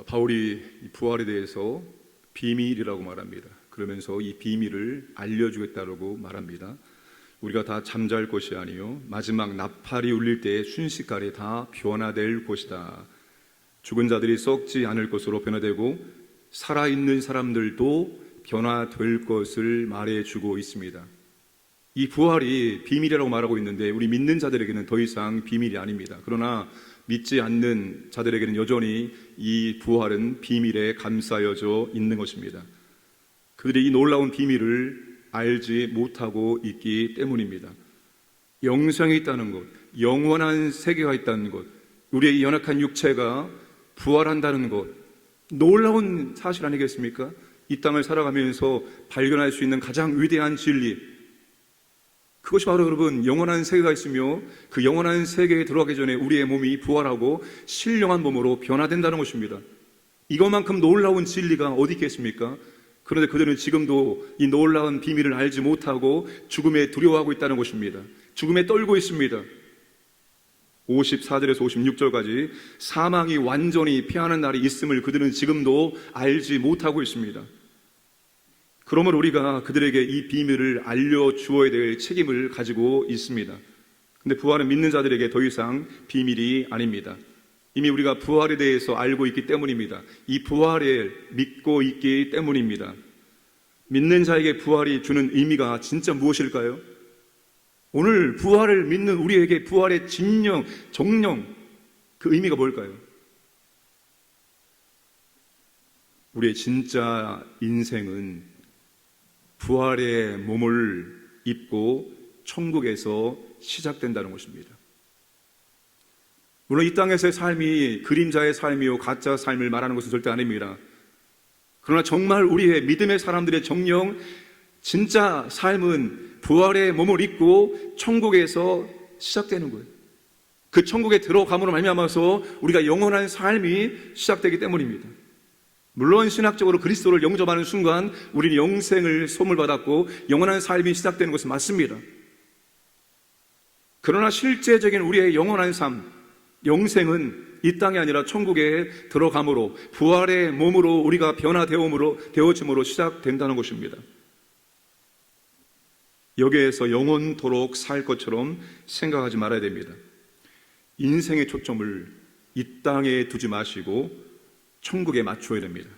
바울이 이 부활에 대해서 비밀이라고 말합니다. 그러면서 이 비밀을 알려주겠다고 말합니다. 우리가 다 잠잘 것이 아니요 마지막 나팔이 울릴 때에 순식간에 다 변화될 것이다. 죽은 자들이 썩지 않을 것으로 변화되고 살아있는 사람들도 변화될 것을 말해주고 있습니다. 이 부활이 비밀이라고 말하고 있는데 우리 믿는 자들에게는 더 이상 비밀이 아닙니다. 그러나 믿지 않는 자들에게는 여전히 이 부활은 비밀에 감싸여져 있는 것입니다. 그들이 이 놀라운 비밀을 알지 못하고 있기 때문입니다. 영생이 있다는 것, 영원한 세계가 있다는 것, 우리의 연약한 육체가 부활한다는 것, 놀라운 사실 아니겠습니까? 이 땅을 살아가면서 발견할 수 있는 가장 위대한 진리, 그것이 바로 여러분 영원한 세계가 있으며 그 영원한 세계에 들어가기 전에 우리의 몸이 부활하고 신령한 몸으로 변화된다는 것입니다. 이것만큼 놀라운 진리가 어디 있겠습니까? 그런데 그들은 지금도 이 놀라운 비밀을 알지 못하고 죽음에 두려워하고 있다는 것입니다. 죽음에 떨고 있습니다. 54절에서 56절까지 사망이 완전히 피하는 날이 있음을 그들은 지금도 알지 못하고 있습니다. 그러므로 우리가 그들에게 이 비밀을 알려주어야 될 책임을 가지고 있습니다. 그런데 부활은 믿는 자들에게 더 이상 비밀이 아닙니다. 이미 우리가 부활에 대해서 알고 있기 때문입니다. 이 부활을 믿고 있기 때문입니다. 믿는 자에게 부활이 주는 의미가 진짜 무엇일까요? 오늘 부활을 믿는 우리에게 부활의 진령, 정령, 그 의미가 뭘까요? 우리의 진짜 인생은 부활의 몸을 입고 천국에서 시작된다는 것입니다. 물론 이 땅에서의 삶이 그림자의 삶이요 가짜 삶을 말하는 것은 절대 아닙니다. 그러나 정말 우리의 믿음의 사람들의 정령, 진짜 삶은 부활의 몸을 입고 천국에서 시작되는 거예요. 그 천국에 들어감으로 말미암아서 우리가 영원한 삶이 시작되기 때문입니다. 물론 신학적으로 그리스도를 영접하는 순간 우리는 영생을 선물받았고 영원한 삶이 시작되는 것은 맞습니다. 그러나 실제적인 우리의 영원한 삶, 영생은 이 땅이 아니라 천국에 들어감으로 부활의 몸으로 우리가 변화되어짐으로 시작된다는 것입니다. 여기에서 영원토록 살 것처럼 생각하지 말아야 됩니다. 인생의 초점을 이 땅에 두지 마시고 천국에 맞춰야 됩니다.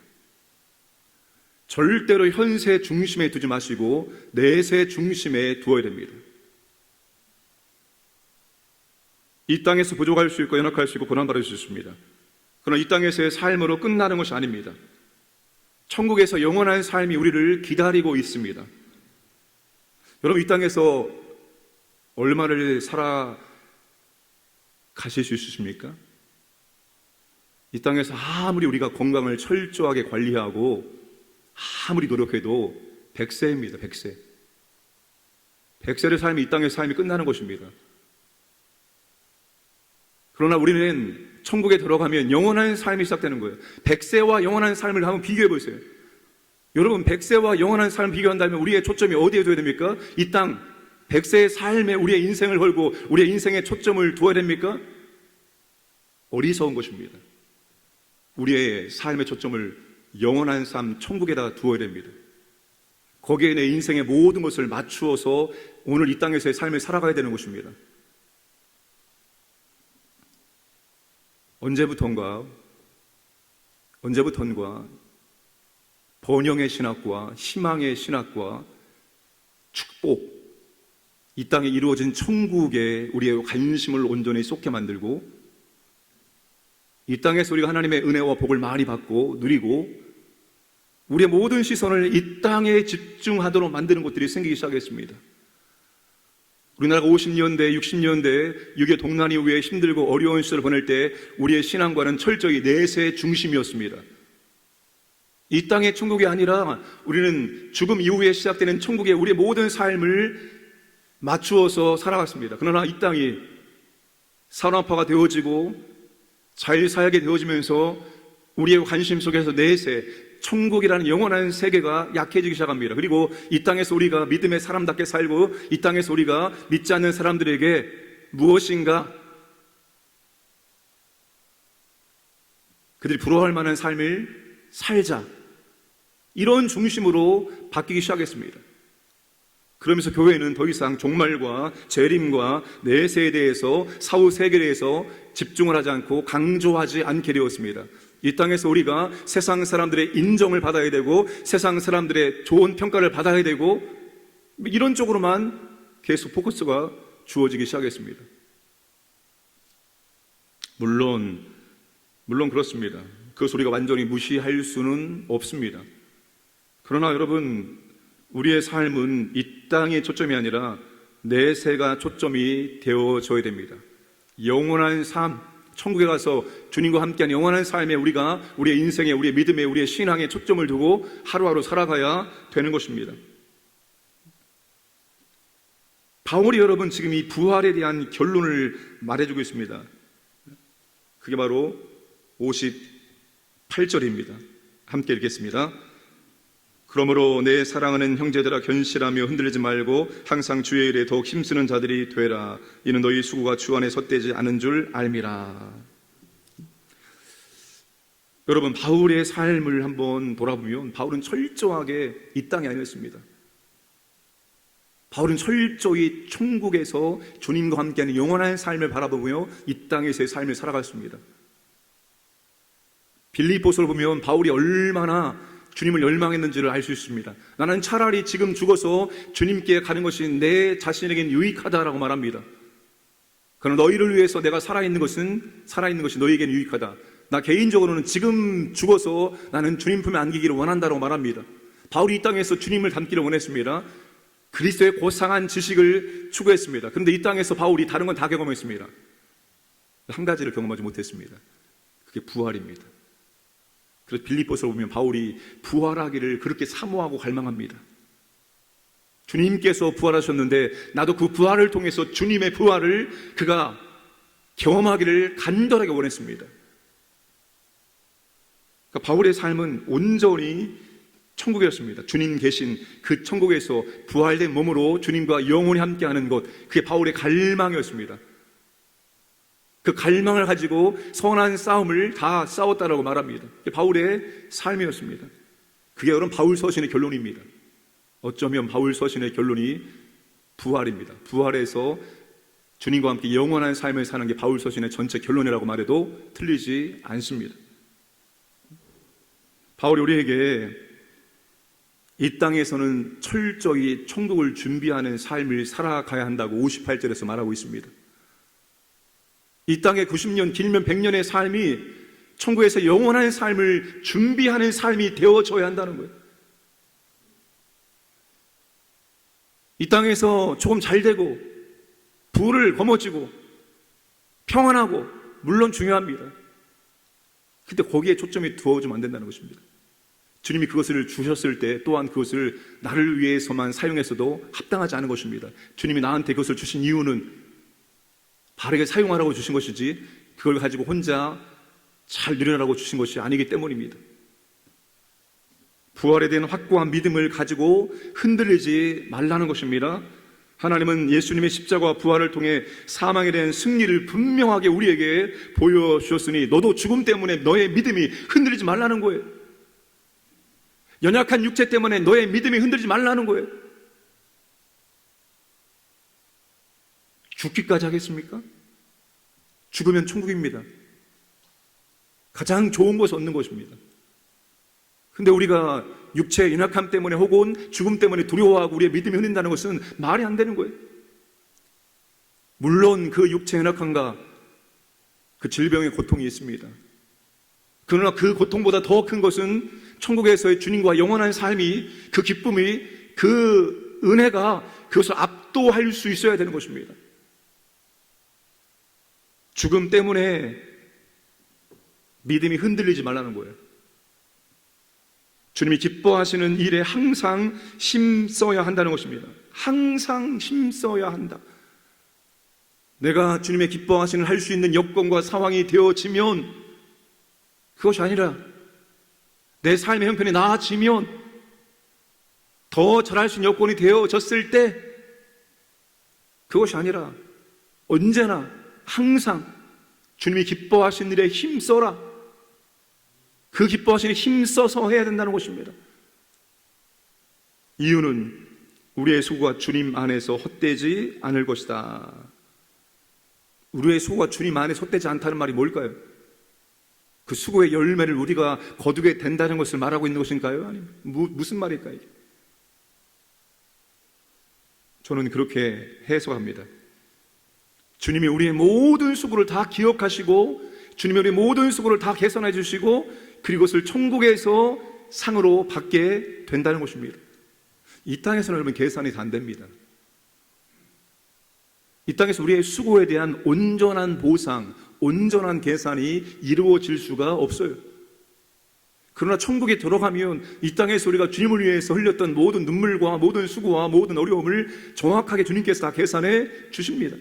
절대로 현세 중심에 두지 마시고 내세 중심에 두어야 됩니다. 이 땅에서 부족할 수 있고 연약할 수 있고 고난받을 수 있습니다. 그러나 이 땅에서의 삶으로 끝나는 것이 아닙니다. 천국에서 영원한 삶이 우리를 기다리고 있습니다. 여러분, 이 땅에서 얼마를 살아가실 수 있으십니까? 이 땅에서 아무리 우리가 건강을 철저하게 관리하고 아무리 노력해도 100세입니다. 100세. 100세의 삶이 이 땅의 삶이 끝나는 것입니다. 그러나 우리는 천국에 들어가면 영원한 삶이 시작되는 거예요. 100세와 영원한 삶을 한번 비교해 보세요. 여러분, 100세와 영원한 삶을 비교한다면 우리의 초점이 어디에 둬야 됩니까? 이 땅 100세의 삶에 우리의 인생을 걸고 우리의 인생에 초점을 두어야 됩니까? 어리석은 것입니다. 우리의 삶의 초점을 영원한 삶, 천국에다 두어야 됩니다. 거기에 내 인생의 모든 것을 맞추어서 오늘 이 땅에서의 삶을 살아가야 되는 것입니다. 언제부턴가 번영의 신학과 희망의 신학과 축복, 이 땅에 이루어진 천국에 우리의 관심을 온전히 쏟게 만들고 이 땅에서 우리가 하나님의 은혜와 복을 많이 받고 누리고 우리의 모든 시선을 이 땅에 집중하도록 만드는 것들이 생기기 시작했습니다. 우리나라가 50년대, 60년대 6.25 동란 이후에 힘들고 어려운 시절을 보낼 때 우리의 신앙과는 철저히 내세 중심이었습니다. 이 땅의 천국이 아니라 우리는 죽음 이후에 시작되는 천국에 우리의 모든 삶을 맞추어서 살아갔습니다. 그러나 이 땅이 산업화가 되어지고 자유사하게 되어지면서 우리의 관심 속에서 내세 천국이라는 영원한 세계가 약해지기 시작합니다. 그리고 이 땅에서 우리가 믿음의 사람답게 살고 이 땅에서 우리가 믿지 않는 사람들에게 무엇인가 그들이 부러워할 만한 삶을 살자. 이런 중심으로 바뀌기 시작했습니다. 그러면서 교회는 더 이상 종말과 재림과 내세에 대해서, 사후 세계에 대해서 집중을 하지 않고 강조하지 않게 되었습니다. 이 땅에서 우리가 세상 사람들의 인정을 받아야 되고 세상 사람들의 좋은 평가를 받아야 되고 이런 쪽으로만 계속 포커스가 주어지기 시작했습니다. 물론 그렇습니다. 그것을 우리가 완전히 무시할 수는 없습니다. 그러나 여러분, 우리의 삶은 이 땅의 초점이 아니라 내세가 초점이 되어져야 됩니다. 영원한 삶, 천국에 가서 주님과 함께하는 영원한 삶에 우리가 우리의 인생에, 우리의 믿음에, 우리의 신앙에 초점을 두고 하루하루 살아가야 되는 것입니다. 바울이 여러분 지금 이 부활에 대한 결론을 말해주고 있습니다. 그게 바로 58절입니다. 함께 읽겠습니다. 그러므로 내 사랑하는 형제들아 견실하며 흔들리지 말고 항상 주의 일에 더욱 힘쓰는 자들이 되라. 이는 너희 수고가 주 안에 헛되지 않은 줄 알미라. 여러분, 바울의 삶을 한번 돌아보면 바울은 철저하게 이 땅에 아니었습니다. 바울은 철저히 천국에서 주님과 함께하는 영원한 삶을 바라보며 이 땅에서의 삶을 살아갔습니다. 빌립보서를 보면 바울이 얼마나 주님을 열망했는지를 알 수 있습니다. 나는 차라리 지금 죽어서 주님께 가는 것이 내 자신에겐 유익하다라고 말합니다. 그러나 너희를 위해서 내가 살아있는 것이 너희에겐 유익하다. 나 개인적으로는 지금 죽어서 나는 주님 품에 안기기를 원한다라고 말합니다. 바울이 이 땅에서 주님을 닮기를 원했습니다. 그리스도의 고상한 지식을 추구했습니다. 그런데 이 땅에서 바울이 다른 건 다 경험했습니다. 한 가지를 경험하지 못했습니다. 그게 부활입니다. 그래서 빌립보서를 보면 바울이 부활하기를 그렇게 사모하고 갈망합니다. 주님께서 부활하셨는데 나도 그 부활을 통해서 주님의 부활을 그가 경험하기를 간절하게 원했습니다. 그러니까 바울의 삶은 온전히 천국이었습니다. 주님 계신 그 천국에서 부활된 몸으로 주님과 영원히 함께하는 것, 그게 바울의 갈망이었습니다. 그 갈망을 가지고 선한 싸움을 다 싸웠다라고 말합니다. 그게 바울의 삶이었습니다. 그게 여러분 바울 서신의 결론입니다. 어쩌면 바울 서신의 결론이 부활입니다. 부활에서 주님과 함께 영원한 삶을 사는 게 바울 서신의 전체 결론이라고 말해도 틀리지 않습니다. 바울이 우리에게 이 땅에서는 철저히 천국을 준비하는 삶을 살아가야 한다고 58절에서 말하고 있습니다. 이 땅에 90년, 길면 100년의 삶이 천국에서 영원한 삶을 준비하는 삶이 되어져야 한다는 거예요. 이 땅에서 조금 잘 되고 부를 거머쥐고 평안하고 물론 중요합니다. 근데 거기에 초점이 두어지면 안 된다는 것입니다. 주님이 그것을 주셨을 때 또한 그것을 나를 위해서만 사용해서도 합당하지 않은 것입니다. 주님이 나한테 그것을 주신 이유는 바르게 사용하라고 주신 것이지 그걸 가지고 혼자 잘 누리라고 주신 것이 아니기 때문입니다. 부활에 대한 확고한 믿음을 가지고 흔들리지 말라는 것입니다. 하나님은 예수님의 십자가와 부활을 통해 사망에 대한 승리를 분명하게 우리에게 보여주셨으니 너도 죽음 때문에 너의 믿음이 흔들리지 말라는 거예요. 연약한 육체 때문에 너의 믿음이 흔들리지 말라는 거예요. 죽기까지 하겠습니까? 죽으면 천국입니다. 가장 좋은 것을 얻는 것입니다. 근데 우리가 육체의 연약함 때문에 혹은 죽음 때문에 두려워하고 우리의 믿음이 흔든다는 것은 말이 안 되는 거예요. 물론 그 육체의 연약함과 그 질병의 고통이 있습니다. 그러나 그 고통보다 더 큰 것은 천국에서의 주님과 영원한 삶이, 그 기쁨이, 그 은혜가 그것을 압도할 수 있어야 되는 것입니다. 죽음 때문에 믿음이 흔들리지 말라는 거예요. 주님이 기뻐하시는 일에 항상 힘써야 한다는 것입니다. 항상 힘써야 한다. 내가 주님의 기뻐하시는 할 수 있는 여건과 상황이 되어지면, 그것이 아니라 내 삶의 형편이 나아지면, 더 잘할 수 있는 여건이 되어졌을 때, 그것이 아니라 언제나 항상 주님이 기뻐하신 일에 힘써라. 그 기뻐하시니 힘써서 해야 된다는 것입니다. 이유는 우리의 수고가 주님 안에서 헛되지 않을 것이다. 우리의 수고가 주님 안에서 헛되지 않다는 말이 뭘까요? 그 수고의 열매를 우리가 거두게 된다는 것을 말하고 있는 것인가요? 아니면 무슨 말일까요? 저는 그렇게 해석합니다. 주님이 우리의 모든 수고를 다 기억하시고 주님이 우리의 모든 수고를 다 개선해 주시고 그리고 그것을 천국에서 상으로 받게 된다는 것입니다. 이 땅에서는 여러분 계산이 다 안 됩니다. 이 땅에서 우리의 수고에 대한 온전한 보상, 온전한 계산이 이루어질 수가 없어요. 그러나 천국에 들어가면 이 땅에서 우리가 주님을 위해서 흘렸던 모든 눈물과 모든 수고와 모든 어려움을 정확하게 주님께서 다 계산해 주십니다.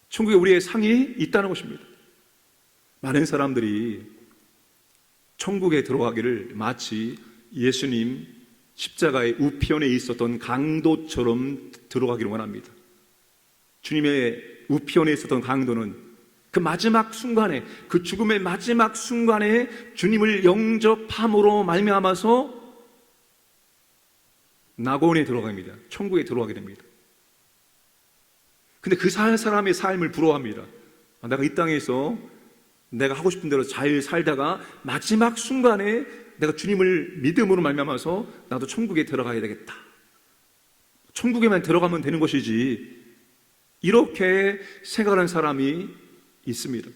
천국에 우리의 상이 있다는 것입니다. 많은 사람들이 천국에 들어가기를 마치 예수님 십자가의 우편에 있었던 강도처럼 들어가기를 원합니다. 주님의 우편에 있었던 강도는 그 마지막 순간에, 그 죽음의 마지막 순간에 주님을 영접함으로 말미암아서 낙원에 들어갑니다. 천국에 들어가게 됩니다. 근데 그 사람의 삶을 부러워합니다. 내가 이 땅에서 내가 하고 싶은 대로 잘 살다가 마지막 순간에 내가 주님을 믿음으로 말미암아서 나도 천국에 들어가야 되겠다. 천국에만 들어가면 되는 것이지, 이렇게 생각하는 사람이 있습니다.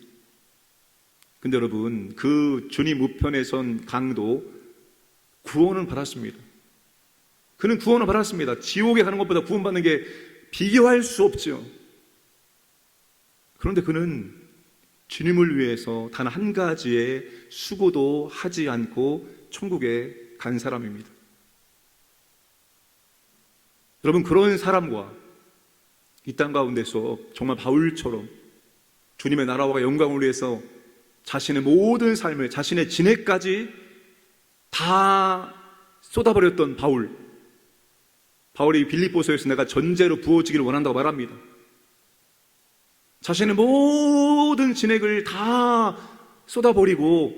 근데 여러분, 그 주님 우편에 선 강도 구원은 받았습니다. 그는 구원을 받았습니다. 지옥에 가는 것보다 구원받는 게 비교할 수 없죠. 그런데 그는 주님을 위해서 단 한 가지의 수고도 하지 않고 천국에 간 사람입니다. 여러분, 그런 사람과 이 땅 가운데서 정말 바울처럼 주님의 나라와 영광을 위해서 자신의 모든 삶을, 자신의 진액까지 다 쏟아버렸던 바울이 빌립보서에서 내가 전제로 부어지기를 원한다고 말합니다. 자신의 모든 진액을 다 쏟아버리고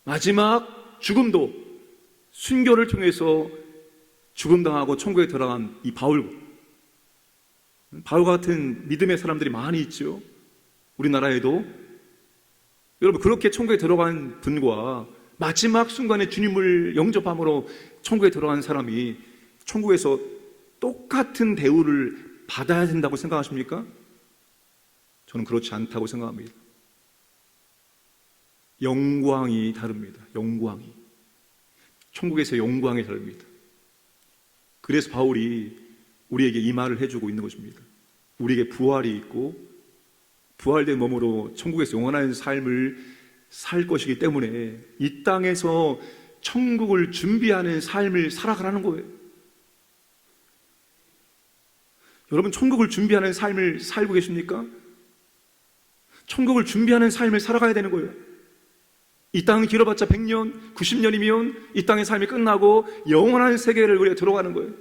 마지막 죽음도 순교를 통해서 죽음당하고 천국에 들어간 이 바울 같은 믿음의 사람들이 많이 있죠. 우리나라에도. 여러분, 그렇게 천국에 들어간 분과 마지막 순간에 주님을 영접함으로 천국에 들어간 사람이 천국에서 똑같은 대우를 받아야 된다고 생각하십니까? 저는 그렇지 않다고 생각합니다. 영광이 다릅니다. 영광이. 천국에서 영광이 다릅니다. 그래서 바울이 우리에게 이 말을 해주고 있는 것입니다. 우리에게 부활이 있고 부활된 몸으로 천국에서 영원한 삶을 살 것이기 때문에 이 땅에서 천국을 준비하는 삶을 살아가라는 거예요. 여러분, 천국을 준비하는 삶을 살고 계십니까? 천국을 준비하는 삶을 살아가야 되는 거예요. 이 땅은 길어봤자 100년, 90년이면 이 땅의 삶이 끝나고 영원한 세계를 우리가 들어가는 거예요.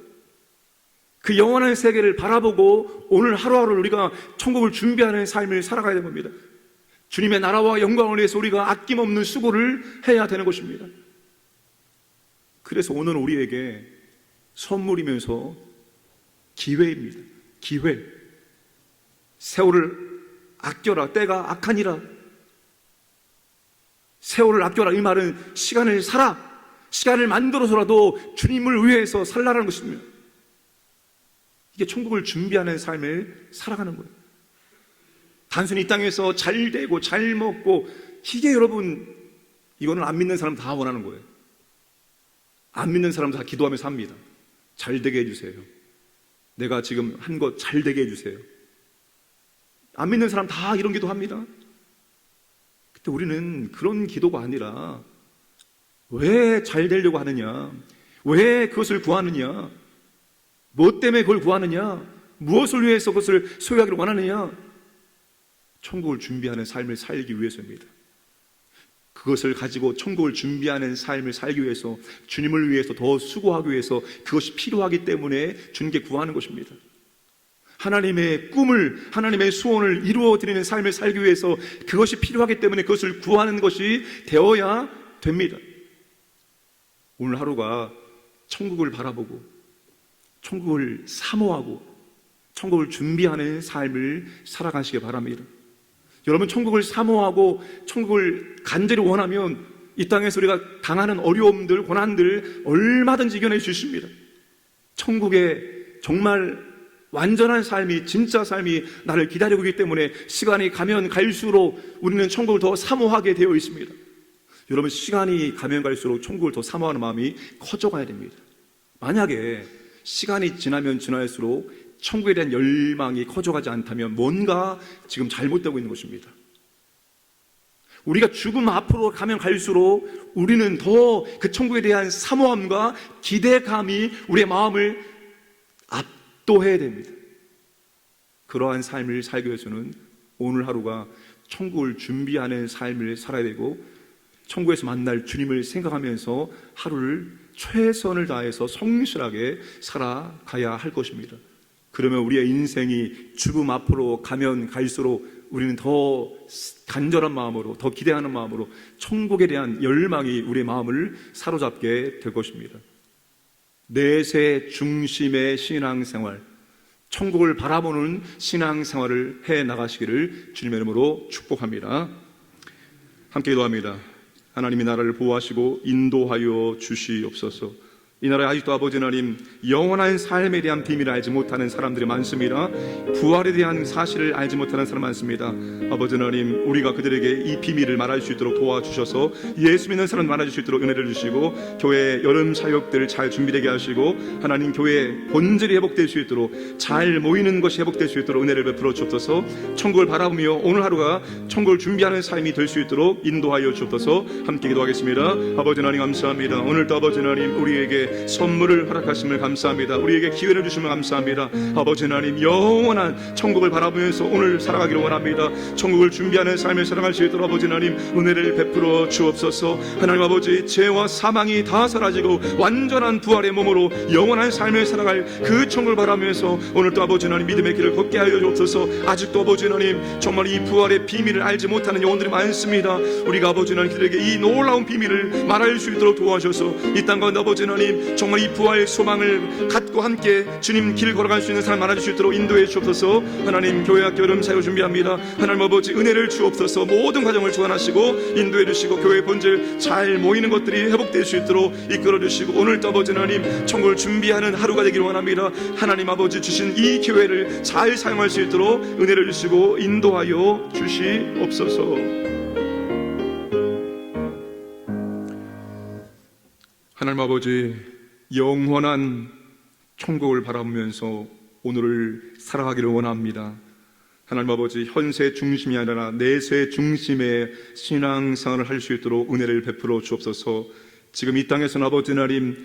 그 영원한 세계를 바라보고 오늘 하루하루 우리가 천국을 준비하는 삶을 살아가야 되는 겁니다. 주님의 나라와 영광을 위해서 우리가 아낌없는 수고를 해야 되는 것입니다. 그래서 오늘은 우리에게 선물이면서 기회입니다. 기회. 세월을 아껴라. 때가 악하니라. 세월을 아껴라. 이 말은 시간을 살아. 시간을 만들어서라도 주님을 위해서 살라는 것입니다. 이게 천국을 준비하는 삶을 살아가는 거예요. 단순히 이 땅에서 잘 되고 잘 먹고, 이게 여러분, 이거는 안 믿는 사람 다 원하는 거예요. 안 믿는 사람 다 기도하면서 삽니다. 잘 되게 해주세요. 내가 지금 한 것 잘 되게 해주세요. 안 믿는 사람 다 이런 기도합니다. 근데 우리는 그런 기도가 아니라 왜 잘 되려고 하느냐, 왜 그것을 구하느냐, 무엇 때문에 그걸 구하느냐, 무엇을 위해서 그것을 소유하기를 원하느냐, 천국을 준비하는 삶을 살기 위해서입니다. 그것을 가지고 천국을 준비하는 삶을 살기 위해서, 주님을 위해서 더 수고하기 위해서 그것이 필요하기 때문에 주님께 구하는 것입니다. 하나님의 꿈을, 하나님의 소원을 이루어드리는 삶을 살기 위해서 그것이 필요하기 때문에 그것을 구하는 것이 되어야 됩니다. 오늘 하루가 천국을 바라보고 천국을 사모하고 천국을 준비하는 삶을 살아가시기 바랍니다. 여러분, 천국을 사모하고 천국을 간절히 원하면 이 땅에서 우리가 당하는 어려움들, 고난들 얼마든지 이겨낼 수 있습니다. 천국에 정말 완전한 삶이, 진짜 삶이 나를 기다리고 있기 때문에 시간이 가면 갈수록 우리는 천국을 더 사모하게 되어 있습니다. 여러분, 시간이 가면 갈수록 천국을 더 사모하는 마음이 커져가야 됩니다. 만약에 시간이 지나면 지날수록 천국에 대한 열망이 커져가지 않다면 뭔가 지금 잘못되고 있는 것입니다. 우리가 죽음 앞으로 가면 갈수록 우리는 더 그 천국에 대한 사모함과 기대감이 우리의 마음을 압도해야 됩니다. 그러한 삶을 살기 위해서는 오늘 하루가 천국을 준비하는 삶을 살아야 되고, 천국에서 만날 주님을 생각하면서 하루를 최선을 다해서 성실하게 살아가야 할 것입니다. 그러면 우리의 인생이 죽음 앞으로 가면 갈수록 우리는 더 간절한 마음으로, 더 기대하는 마음으로 천국에 대한 열망이 우리의 마음을 사로잡게 될 것입니다. 내세 중심의 신앙생활, 천국을 바라보는 신앙생활을 해 나가시기를 주님의 이름으로 축복합니다. 함께 기도합니다. 하나님이 나라를 보호하시고 인도하여 주시옵소서. 이 나라에 아직도 아버지 하나님, 영원한 삶에 대한 비밀을 알지 못하는 사람들이 많습니다. 부활에 대한 사실을 알지 못하는 사람 많습니다. 아버지 하나님, 우리가 그들에게 이 비밀을 말할 수 있도록 도와주셔서 예수 믿는 사람 말할 수 있도록 은혜를 주시고, 교회 여름 사역들 잘 준비되게 하시고, 하나님 교회 본질이 회복될 수 있도록, 잘 모이는 것이 회복될 수 있도록 은혜를 베풀어 주옵소서. 천국을 바라보며 오늘 하루가 천국을 준비하는 삶이 될 수 있도록 인도하여 주옵소서. 함께 기도하겠습니다. 아버지 하나님 감사합니다. 오늘도 아버지 하나님 우리에게 선물을 허락하심을 감사합니다. 우리에게 기회를 주심을 감사합니다. 아버지 하나님, 영원한 천국을 바라보면서 오늘 살아가기를 원합니다. 천국을 준비하는 삶을 살아갈 수 있도록 아버지 하나님 은혜를 베풀어 주옵소서. 하나님 아버지, 죄와 사망이 다 사라지고 완전한 부활의 몸으로 영원한 삶을 살아갈 그 천국을 바라면서 오늘도 아버지 하나님 믿음의 길을 걷게 하여 주옵소서. 아직도 아버지 하나님 정말 이 부활의 비밀을 알지 못하는 영혼들이 많습니다. 우리가 아버지 하나님 그들에게 이 놀라운 비밀을 말할 수 있도록 도와주셔서 이 땅 가운데 아버지 하나님 정말 이 부활 소망을 갖고 함께 주님 길 걸어갈 수 있는 사람 많아질 수 있도록 인도해 주옵소서. 하나님, 교회 학교 여름 사역 준비합니다. 하나님 아버지 은혜를 주옵소서. 모든 과정을 주관하시고 인도해 주시고 교회 본질 잘 모이는 것들이 회복될 수 있도록 이끌어 주시고, 오늘도 아버지 하나님 천국을 준비하는 하루가 되기를 원합니다. 하나님 아버지 주신 이 교회를 잘 사용할 수 있도록 은혜를 주시고 인도하여 주시옵소서. 하나님 아버지, 영원한 천국을 바라보면서 오늘을 살아가기를 원합니다. 하나님 아버지, 현세 중심이 아니라 내세 중심의 신앙생활을 할 수 있도록 은혜를 베풀어 주옵소서. 지금 이 땅에서는 아버지 하나님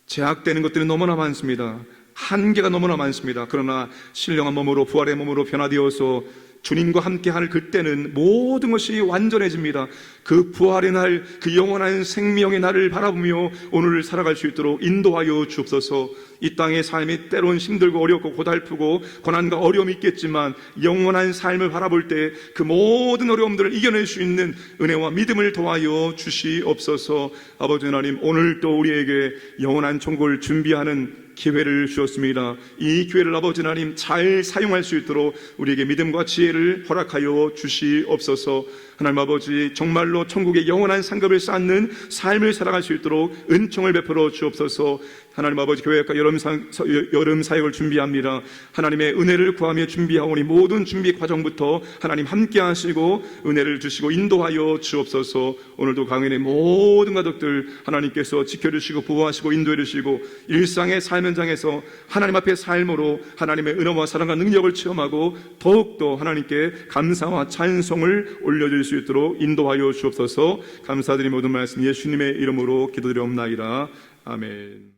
제약되는 것들이 너무나 많습니다. 한계가 너무나 많습니다. 그러나 신령한 몸으로, 부활의 몸으로 변화되어서 주님과 함께 할 그때는 모든 것이 완전해집니다. 그 부활의 날, 그 영원한 생명의 날을 바라보며 오늘을 살아갈 수 있도록 인도하여 주옵소서. 이 땅의 삶이 때론 힘들고 어렵고 고달프고 고난과 어려움이 있겠지만 영원한 삶을 바라볼 때 그 모든 어려움들을 이겨낼 수 있는 은혜와 믿음을 더하여 주시옵소서. 아버지 하나님, 오늘도 우리에게 영원한 천국을 준비하는 기회를 주셨습니다. 이 기회를 아버지 하나님 잘 사용할 수 있도록 우리에게 믿음과 지혜를 허락하여 주시옵소서. 하나님 아버지, 정말로 천국의 영원한 상급을 쌓는 삶을 살아갈 수 있도록 은총을 베풀어 주옵소서. 하나님 아버지, 교회과 여름 사역을 준비합니다. 하나님의 은혜를 구하며 준비하오니 모든 준비 과정부터 하나님 함께 하시고 은혜를 주시고 인도하여 주옵소서. 오늘도 강연의 모든 가족들 하나님께서 지켜주시고 보호하시고 인도해 주시고 일상의 삶 현장에서 하나님 앞에 삶으로 하나님의 은혜와 사랑과 능력을 체험하고 더욱더 하나님께 감사와 찬송을 올려줄 수 있도록 인도하여 주옵소서. 감사드리며 모든 말씀 예수님의 이름으로 기도드리옵나이다. 아멘.